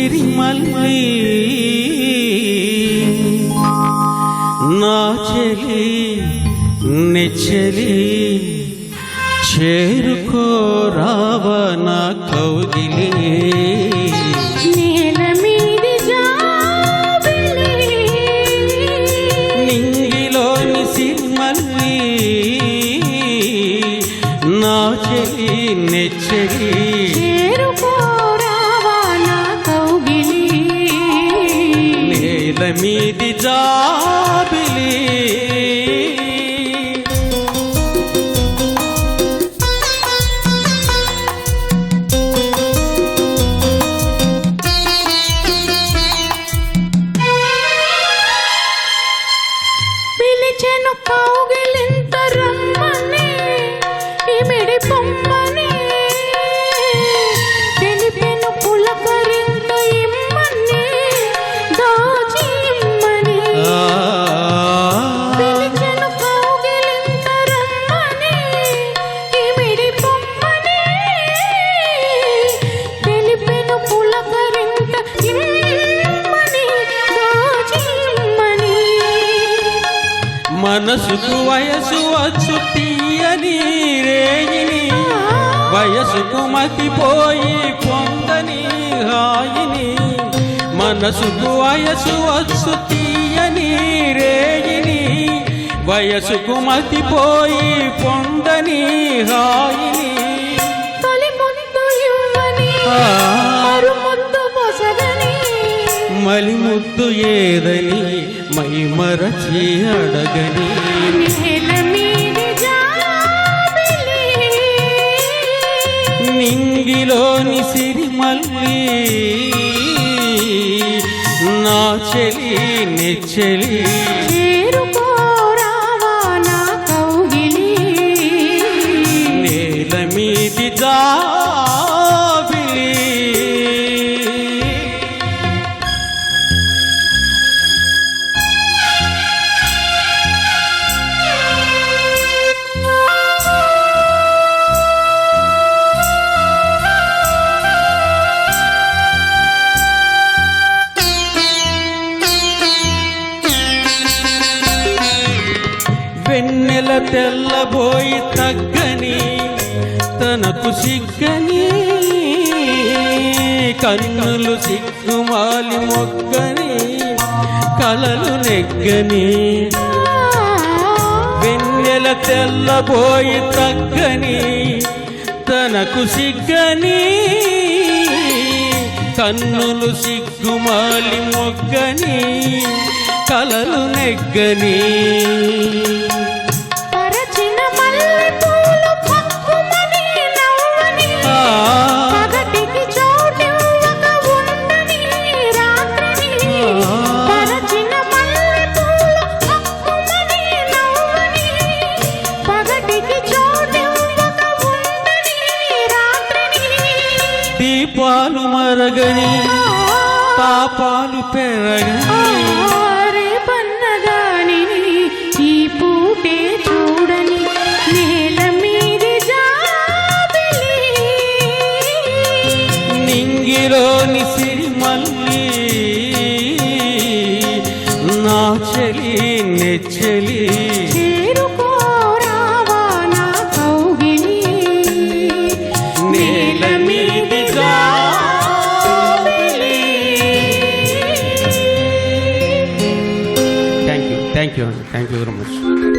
సిరిమల్లి నా చెలి నెచ్చలి చేరుకోరావ నా కౌగిలి నేల మీది జాబిలి నింగిలోని సిరిమల్లి నా చెలి నెచ్చలి చేరుకోరావా నా కౌగిలి నేల మీది జాబిలి పిలిచెను కౌగిలింత రమ్మని ఇమిడి పొమ్మని తెలిపెను పులకరింత ఇమ్మని దాచి ఇమ్మని పిలిచెను కౌగిలింత రమ్మని ఇమిడి పొమ్మని తెలిపెను పులకరింత ఇమ్మని దాచి ఇమ్మని మనసుకు వయసు వచ్చు తీయని రేయిని వయసుకు మతిపోయి పొందని హాయిని మనసుకు వయసు వచ్చు తీయని రేయిని వయసుకు మతిపోయి పొందని హాయిని తొలి ముద్దు ఇవ్వని మరు ముద్దు పొసగని మలి ముద్దు ఏదని మై మరచి అడగని నేల మీది జాబిలి నింగిలోని సిరిమల్లి నా చెలి నెచ్చలి చేరుకోరావా నా కౌగిలి నేల మీది జాబిలి వెన్నెల తెల్లబోయి తగ్గని తనకు సిగ్గని కన్నులు సిగ్గుమాలి మొగ్గని కలలు నెగ్గని వెన్నెల తెల్లబోయి తగ్గని తనకు సిగ్గని కన్నులు సిగ్గుమాలి మొగ్గని కలలు నెగ్గని పరచిన మల్లెపూలు పక్కుమని నవ్వని పగటికి చోటివ్వక ఉండని రాత్రిని పరచిన మల్లెపూలు పక్కుమని నవ్వని పగటికి చోటివ్వక ఉండని రాత్రిని దీపాలు మరగని పాపాలు పెరగని రేపన్నదానిని ఈ పూటే చూడని నేల మీది జాబిలి నింగిలోని సిరిమల్లి నా చెలి నెచ్చలి చేరుకోరావా నా కౌగిలి నేల మీది జాబిలి. Thank you very much.